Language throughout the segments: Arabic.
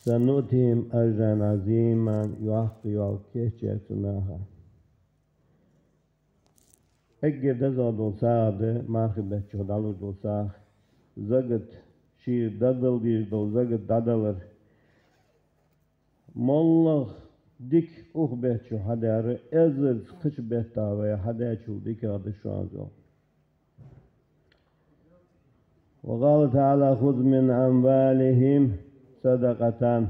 سنؤتهم أجرا عظيما يحقي كيشتناها أجر دزا دوساد ماخي بچو دالو دوساخ زغت شير ددل دير دو زغت ددلر مالله ديك بچو هدار ازر خش بتاوي هدا شو ديك هذا شو وقال تعالى خذ من أموالهم صدقة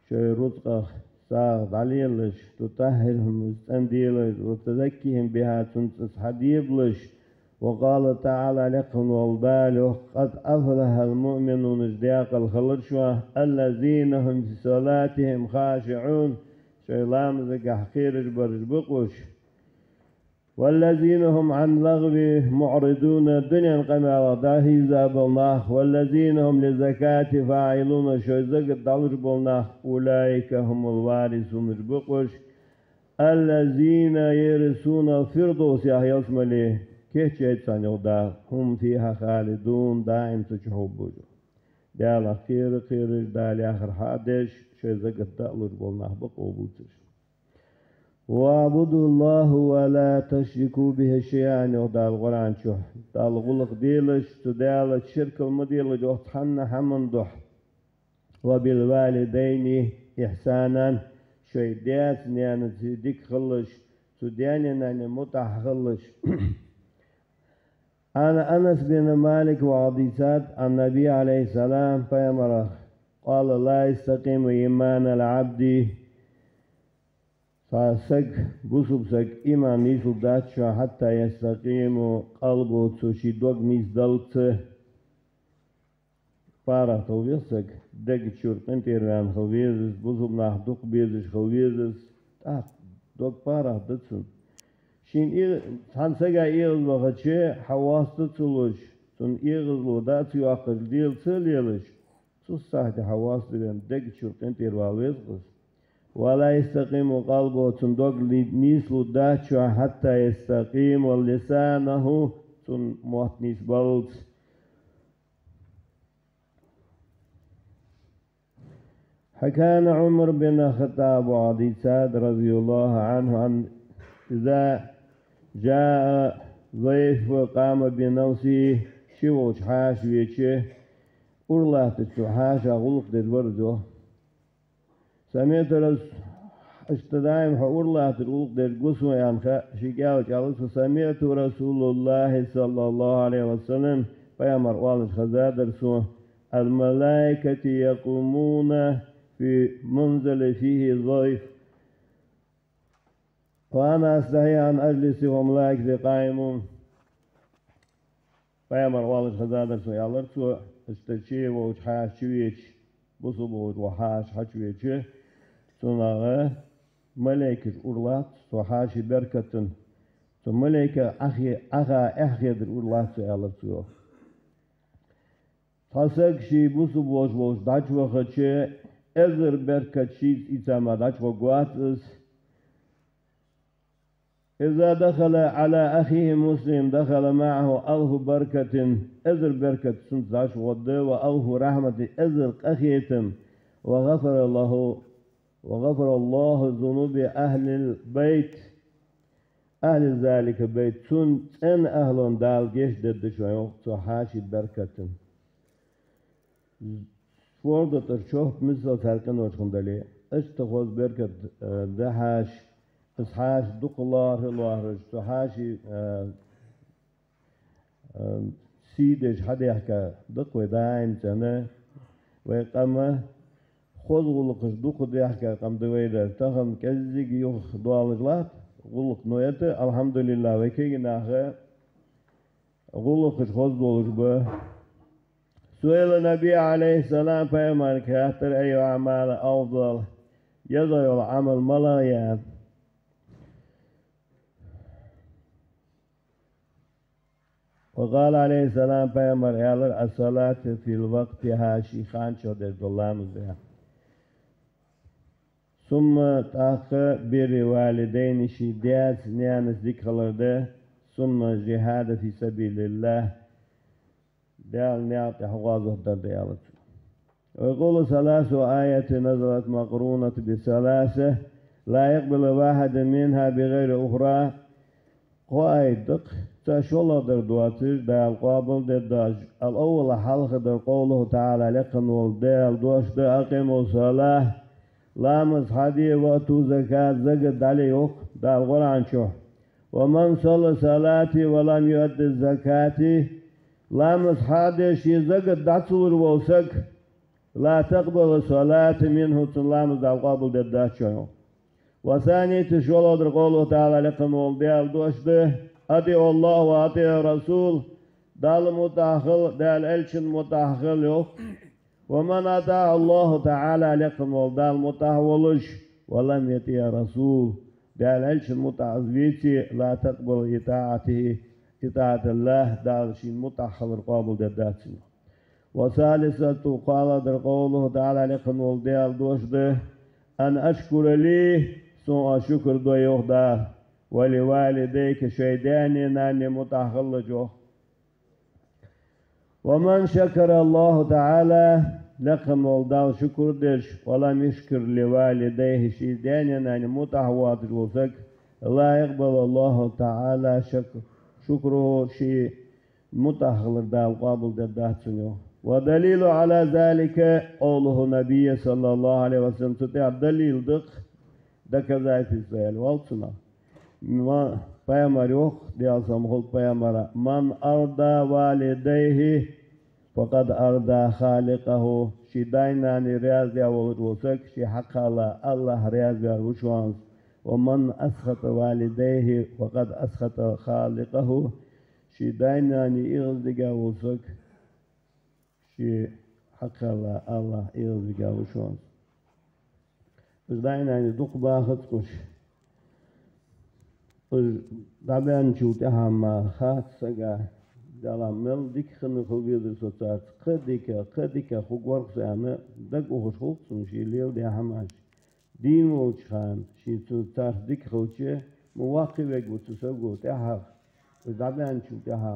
شوي رزقه ساغ عليلش تطهرهم مستنديلش وتزكيهم بها تنسس حديبلش وقال تعالى لكم والباله قد أفلح المؤمنون ازدياق الخلشوة الذين هم في صلاتهم خاشعون شوي لامزق حقيرش برجبقوش والذين هم عن لغو معرضون الدنيا قمع وضاهي زاب الله والذين هم للزكاة فاعلون شو زكاة دالج بالله أولئك هم الوارثون البقوش الذين يرثون الفردوس يا يسملي كيف جيتسان يودا هم فيها خالدون دائم تشحبوا دال خير دال آخر حادش شو زكاة دالج بالله بقوبوتش واعبدوا الله ولا تشركوا به شيئا يودا القرآن شو دال غلق ديلش تدال الشرك المديل جو تحن حمن دح وبالوالدين إحسانا شوي ديات نيان تديك خلش تديان نان متح خلش أنا أنس بن مالك وعضيسات النبي عليه السلام فيمره قال لا يستقيم إيمان العبد فسق بوسب سق إيمان يسوع داتشا حتى يستقيم قلبه تشي دوغ ميز دلت بارا تويسق دق شور انتيران خويزس بوسب ناح دوغ بيزش خويزس دوغ بارا دتسن شين تنسقا إيغز وغتشي حواس تتسلوش تن إيغز لو داتشو أقل ديل تليلش سوستاهد حواس ديلن دق شور انتير والويزغس ولا يستقيم قلبه تندق نيسلو داتشو حتى يستقيم ولسانه تن موت نيس بلت حكان عمر بن الخطاب وعدي سعد رضي الله عنه عن إذا جاء ضيف وقام بنفسه شوش حاش ويشه أرلا تتحاش غلق دزورزو سمعت استدايم حور الله تقول در قسم يامخا شكاو جالس سمعت رسول الله صلى الله عليه وسلم فيامر والد خزادر سوى الملائكة يقومون في منزل فيه ضيف وأنا أستحي أن أجلس وملائكة قائمون فيامر والد خزادر سوى يالر سوى استشي وحاش شويش بصبو وحاش حشويش سنغا ملائكة أورلات سوحاشي بركة ملائكة أخي در أورلات سيالر سيو تاسك شي بوسو بوش داش وخدشي أزر بركة شيز إتاما داش وقواتس إذا دخل على أخيه مسلم دخل معه أله بركة أزر بركة سنت داش وده وأله رحمة أزر أخيتم وغفر الله ذنوب أهل البيت أهل ذلك البيت سنت أن أهل دال جيش دد شوية صحاشي بركة فورد ترشوف مثل تركن وشخندلي استخوذ بركة دهاش إصحاش دقلار الوهرج صحاشي سيدش حدا يحكى دقوة دايم سنة ويقام خذ غلقش دوق ديحكا قم دويدا تخم كزيك يوخ دوالجلات غلق نويته الحمد لله وكي ناخه غلقش خذ دولش به سئل النبي عليه السلام فيما كاتر أي أعمال أفضل يضع العمل ملايان وقال عليه السلام فيما الصلاة في الوقت هاشي خان شودر دولام زيها ثم تأخر بر والدين شديات نيانس ذكر ثم جهاد في سبيل الله دال نيات حوازه در ديالت ويقول ثلاث آيات نزلت مقرونة بثلاثة لا يقبل واحد منها بغير أخرى قائد تشول در دواتر در القابل در داج الأول حلقة در قوله تعالى لقن والدال دوش در أقيم الصلاة لامز حدي واتو زكاة زقد عليك در القرآن شو ومن صلى صلاتي ولم يؤد الزكاة لامز حدي شي زقد داتور والسك لا تقبل صلاة منه لامز در القابل در داج شو وثاني تشول در قوله تعالى لقن والدال دوش در أطيع الله وأطيع الرسول دال متأخل دال ألشن متأخل يوك ومن أطاع الله تعالى لكم ودال متأولش ولم يطيع الرسول دال ألشن متعزويتي لا تقبل إطاعة الله دال شين متأخل قابل داتنا وثالثة قال در قوله تعالى لكم ودال دوش ده أن أشكر لي سوء شكر دو يوخدال ولوالديك شيداني ناني متخلجه ومن شكر الله تعالى لكم والدال شكر دش ولم يشكر لوالديه شيداني ناني متخواتر لا يقبل الله تعالى شكره شي متخلر دال قابل داتنيو ودليل على ذلك قوله نبي صلى الله عليه وسلم تطيع دليل دك ذات السؤال والصنع ما پیامبر yok diyasam hol peygambara man arda valideyhi fakat arda halikahu şidaynani riyaz ya olursak şi hakala Allah riyaz ya uçuans ve man ashata valideyhi fakat ashata halikahu şidaynani ildiga olursak şi hakala Allah ildiga uçuans şidaynani dukbahıt kuş Daben çuğda ma khat saga dalam mel dik khnu khogidir sotat qadika khugwar xana dag o khulsun shi lew de hamash din o chan shi sotat dik khoche muwaqif ek bu tsago ta ha daben çuğda ha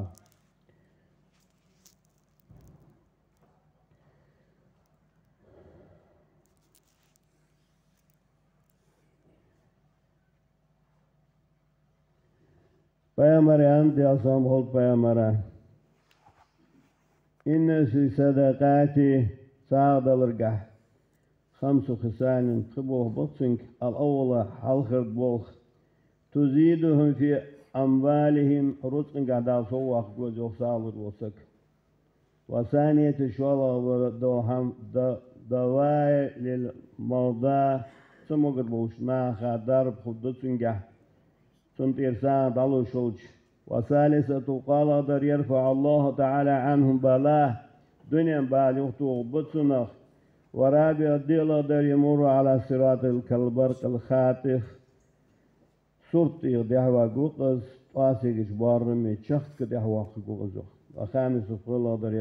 Peygamber'in diyasam hol Peygamber'e inne si sadaqati sağdalırgah خمس خصال قبوه بطنك الأول حلخر بوخ تزيدهم في أموالهم رزق قاعد صوخ جوزوخ صالر وسك وثانية شوالة ودوهم دواء للمرضى سمقر بوش ناخا درب خدتنجه تنطير ساعة على شوج وثالثة قال در يرفع الله تعالى عنهم بلاه دنيا بالغتو بطنخ ورابع الديل در يمر على صراط الكالبرق الخاتف صورتي دهوا قوقز قاسيش بارمي تشخت دهوا قوقزو وخامس قال در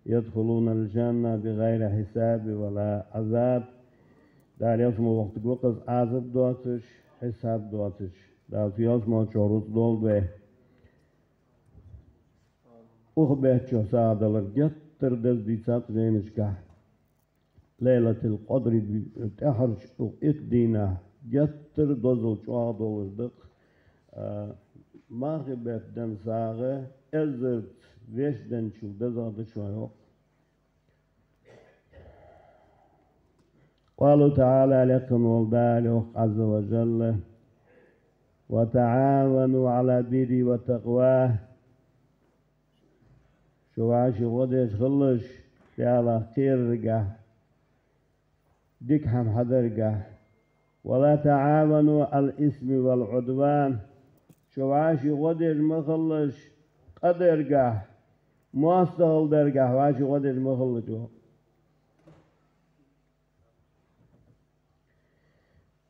يدخلون الجنة بغير حساب ولا عذاب دار يسمو وقت قوقز عذاب دواتش حساب دواتش دار فياس ما شروط دول به أخبه شهسا دلر جتر دز ديسات زينشكه ليلة القدر تحرش إقدينا جتر دزل شوها دول دق ما غبت دن ساغه ازرت ويش دن شو دزاد شوها قالوا تعالى لكم والدالوخ عز وجل وتعاونوا على البر والتقوى شو عاشي غدش خلش على خير رجع ديك هم حضرجع ولا تعاونوا على الإثم والعدوان شو عاشي غدش مخلش قدرجع مواصل درجع وعاشي غدش مخلجو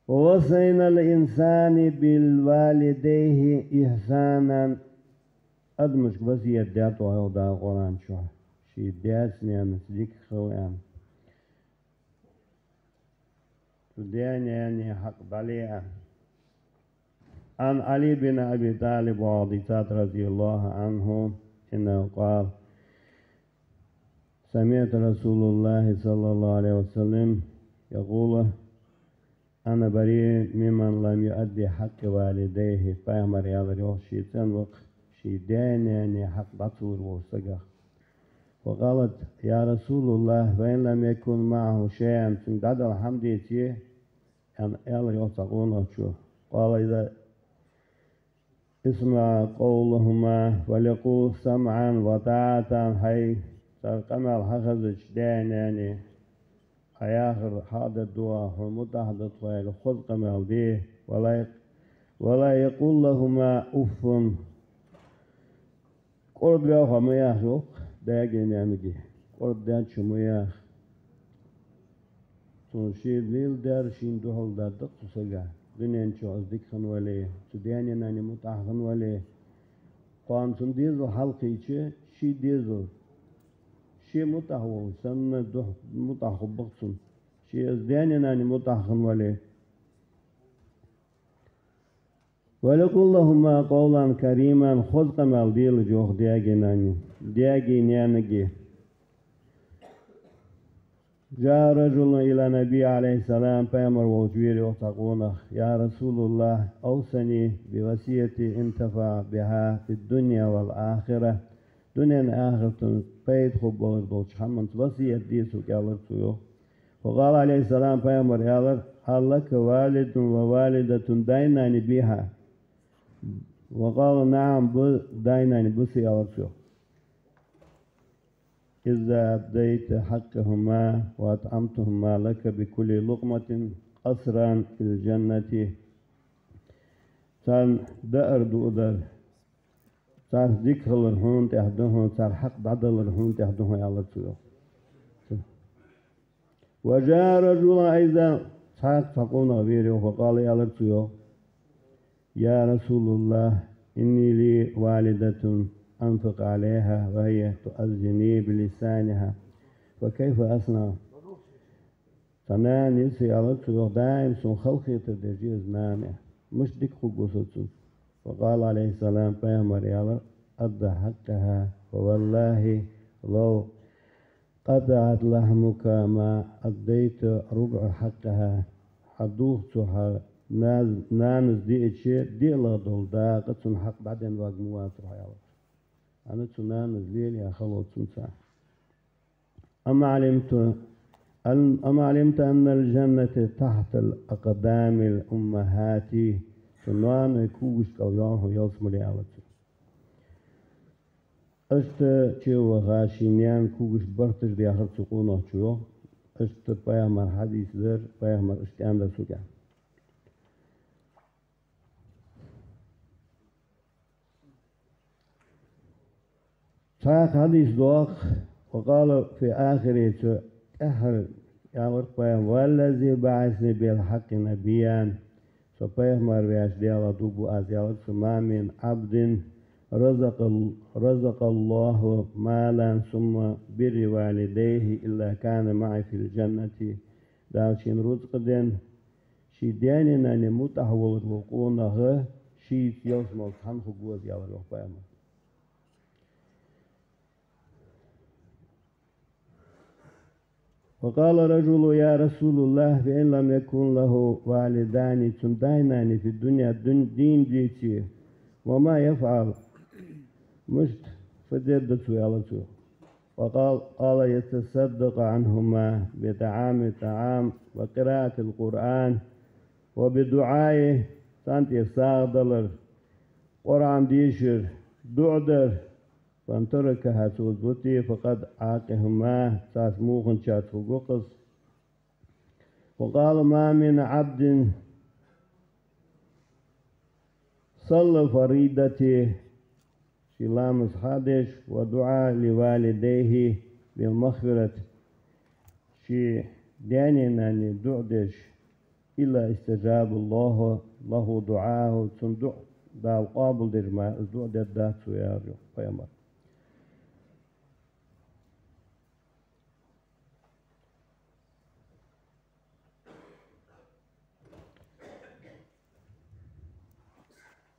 ووصينا الإنسان بالوالديه إحسانا أدمش بس يدات وهذا القرآن شو شيء داسني أنا سديك خوان تداني يعني حق عليها عن علي بن أبي طالب وعضيسات رضي الله عنه إنه قال سمعت رسول الله صلى الله عليه وسلم يقول أنا بريء ممن لم يؤدي حق والديه فأمر يا ريوح شيطان وق شيدان يعني حق بطور وسجح. وقالت يا رسول الله فإن لم يكن معه شيئا بعد الحمد يتيه أن يا تقول شو قال إذا اسمع قولهما وليقول سمعا وطاعة هاي كما الحخذ جدان يعني آخر هذا الدعاء هو متحدث ويل خذ كما به ولا يقول لهما أف قرد له ما يخلق داجن يعني قرد دانش ما يخ تنشيد ليل دار شين دهول دار دق سجع دنيا شو أصدق خن ولا تديان يعني متحدث ولا قام تنديز حلقي شيء ديزل شيء متحول سنة ده متحول بقصن شيء أزدان يعني متحول ولكل لهما قولا كريما خذ قمال ديل جوخ دياجي نيانجي جاء رجل إلى النبي عليه السلام فأمر وجوير وتقونه يا رسول الله أوصني بوصية انتفع بها في الدنيا والآخرة دنيا آخرة بيت خبور دوش حمد وصية ديسو كالرسو وقال عليه السلام فأمر يالر هل لك والد ووالدة ديناني بها وقال نعم ديناني بسي يالرسو إذا أديت حقهما وأطعمتهما لك بكل لقمة قصرا في الجنة سان دأر دؤدر صار ذكر الرهون تحدهم صار حق بعض الرهون تحدهم يا الله تيو وجاء رجل أيضا صار فقون غيره فقال يا الله تيو يا رسول الله إني لي والدة أنفق عليها وهي تؤذني بلسانها وكيف أصنع فنان يسي يا الله تيو دائم سن خلقي تدجيز نامه مش ديك خقوصتون فقال عليه السلام فيامر يا أدى حقها فوالله لو قطعت لحمك ما أديت ربع حقها حدوثها نانز دي اتشي دي لا دولدا قد حق بعدين واجموات رحيا أنا تنانز ليل يا خلوت سنسا أما علمت أن الجنة تحت الأقدام الأمهات سنوان يكوش كوياه يوسم لي على تشيو غاشينيان كوش برتش دي آخر سقونا تشيو بايامر حديث در بايامر اشتيان در سوكا ساق حديث دوق وقال في آخره أهل يا ورقايام والذي بعثني بالحق نبيا فبايامر بياش ديالا دوبو أزيالك ما من عبد رزق الله مالا ثم بر والديه إلا كان معي في الجنة دالشين رزق دين شي ديننا نمتحول الوقونة شي يوسم الحن خبوز يا ورقايام وقال رجل يا رسول الله فإن لم يكن له والدان تندينان في الدنيا دين جيتي وما يفعل مشت فجدت يالته قال يتصدق عنهما طعام وقراءة القرآن وبدعائه سانتي ساغدلر قرآن ديشر دعدر فان تركها توزوتي فقد عاقهما تاسموخن شاتفو ققص وقال ما من عبد صلى فريدته شلامس حادش ودعاء لوالديه بالمغفرة شي دانينا دعدش إلا استجاب الله له دعاه صندوع دا قابل درما دعدة داتو يا قيامة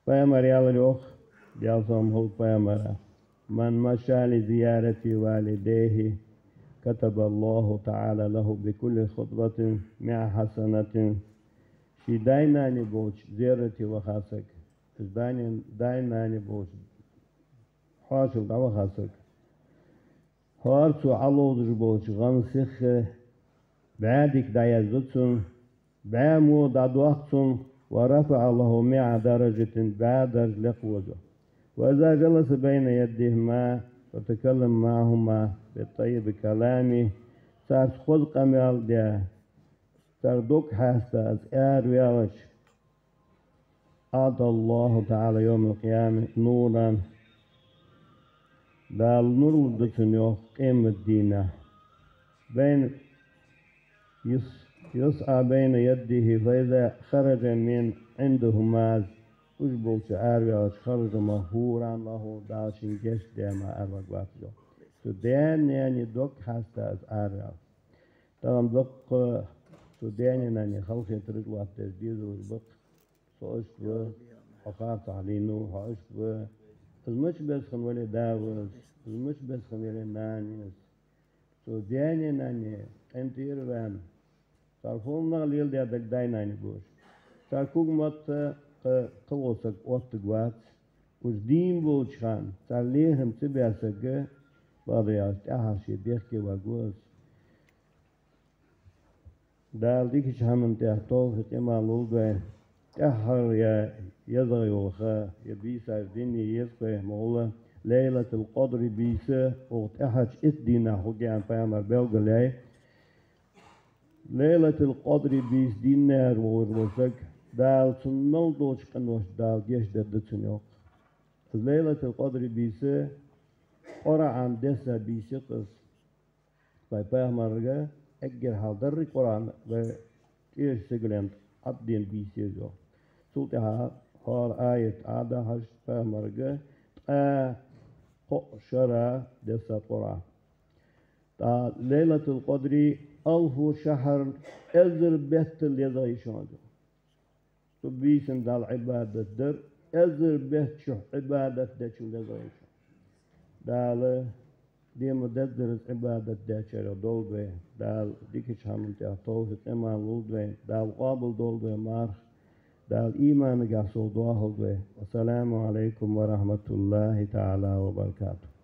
قيامة يا اليوخ جالسهم هو قيامة من مشى لزيارة والديه كتب الله تعالى له بكل خطبة 100 حسنة. شي دايناني بوش زيرتي وخاسك دايناني بوش حاشل وخاسك هارتو علوضج بوش غنسخ بعدك دايزتسن بعمو دادوقتن ورفع الله 100 درجة بعد لقوته. وإذا جلس بين يديهما وتكلم معهما بالطيب كلامه صار خذ قميال ده صار دوك حاستا از ويالش أعطى الله تعالى يوم القيامة نورا دال نور دتنيو قيمة دينه بين يسعى بين يده فإذا خرج من عندهما أجبل شعار خرج مهورا له داشين جيش ديما أرغبات جو سودان يعني دوك حاستا از آريا طبعا دوك سودان يعني خلقي ترجوا التجديد والبق سوش بو وقعت علينو هاش بو المش بس خنولي داوز المش بس خنولي نانيس سودان يعني انت يربان تعرفون نغليل دي دك دايناني بوش تعرفون مات قوسك واتقوات وجدين بوش خان تعليهم تبياسك باريات أحاشي بيحكي وقوس دال ديكش همن تحتوه تما لولبه أحر يا يزغي وخا يبيسا الدنيا يسقي مولا ليلة القدر بيسا وقت أحج إدينا حقي عن فامر بلغلي ليلة القدر بيس دينار وورسك دال سنل دوش قنوش دال جيش ددتنيوك ليلة القدر بيسا قرع عن دسا بيسقس فامر أجر حاضر قرآن وكيش سجلند عبدين بيسيجو سلطها هار آية عادة هشت فامرجة شرع دسا قرآن تا ليلة القدر ألف شهر أزر بيت اليضاي شانجو تبيسن دال عبادة در أزر بيت شو عبادة دشو اليضاي دال ديما درس عبادة داشر دولبه دال ديكش هم تحتوه إيمان لولبه دال قابل دولبه مارخ دال إيمان جاسو دواه. والسلام عليكم ورحمة الله تعالى وبركاته.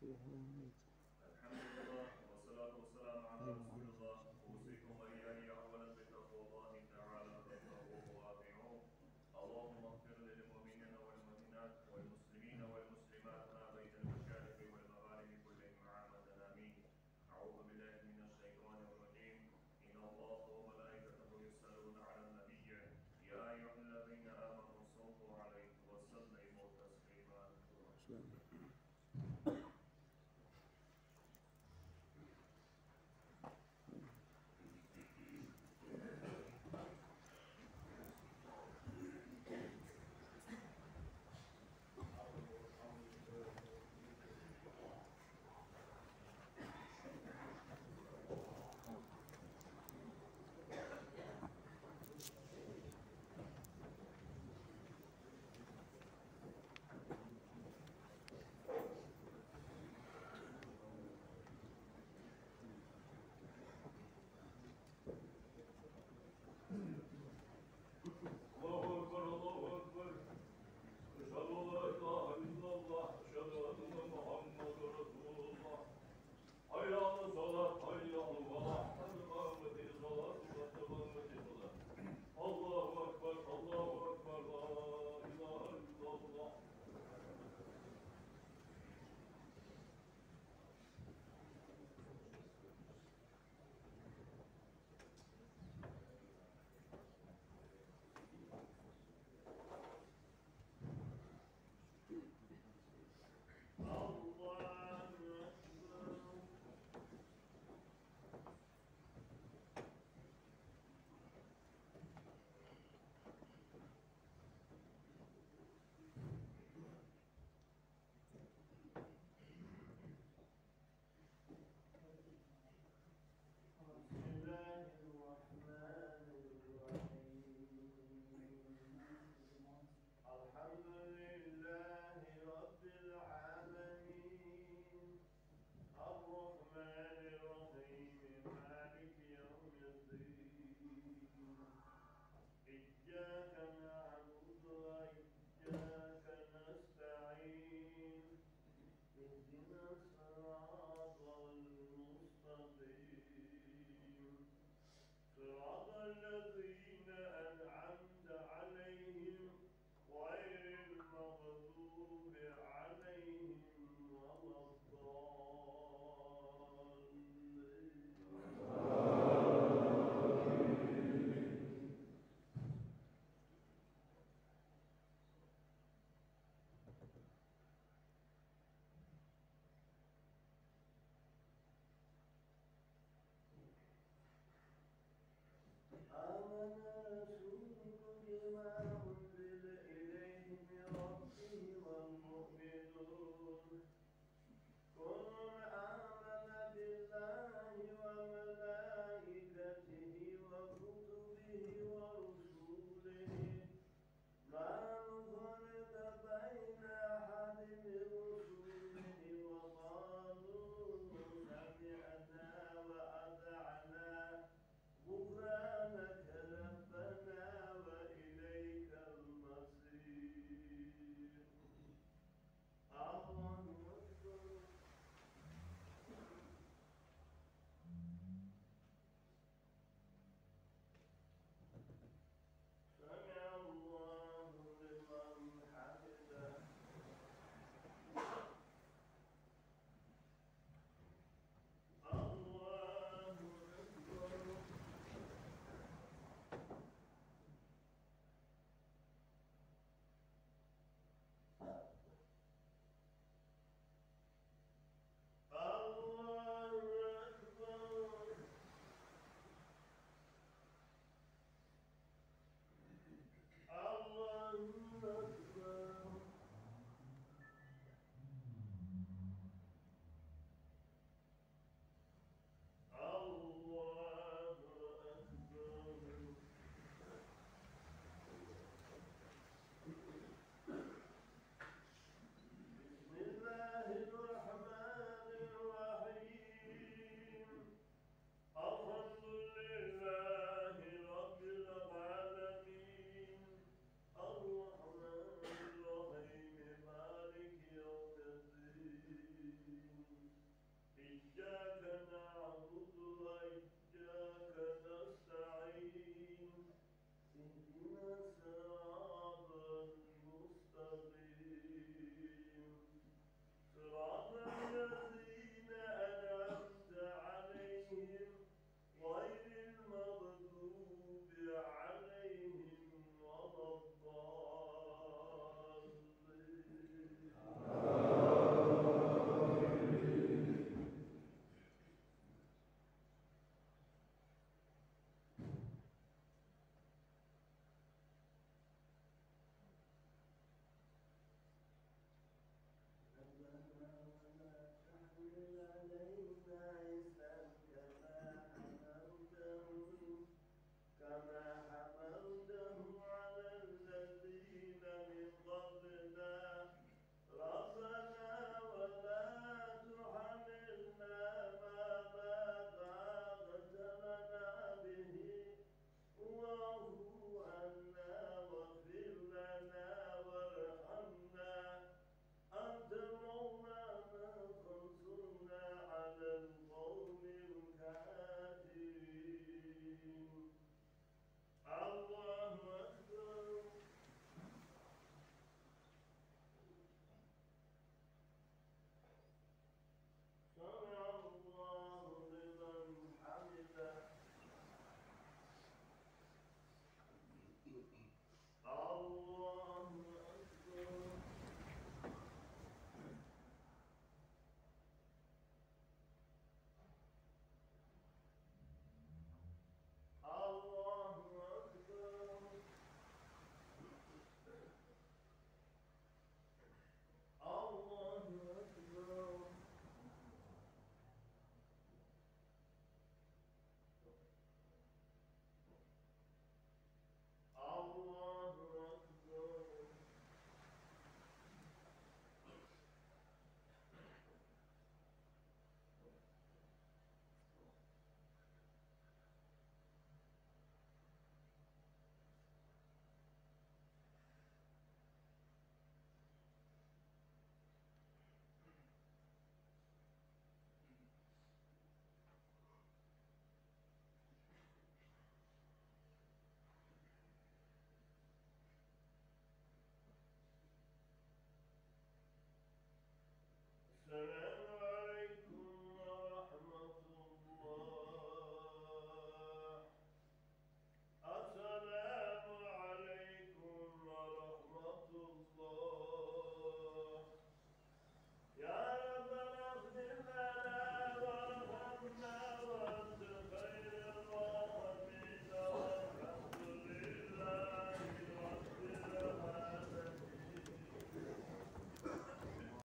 Thank you.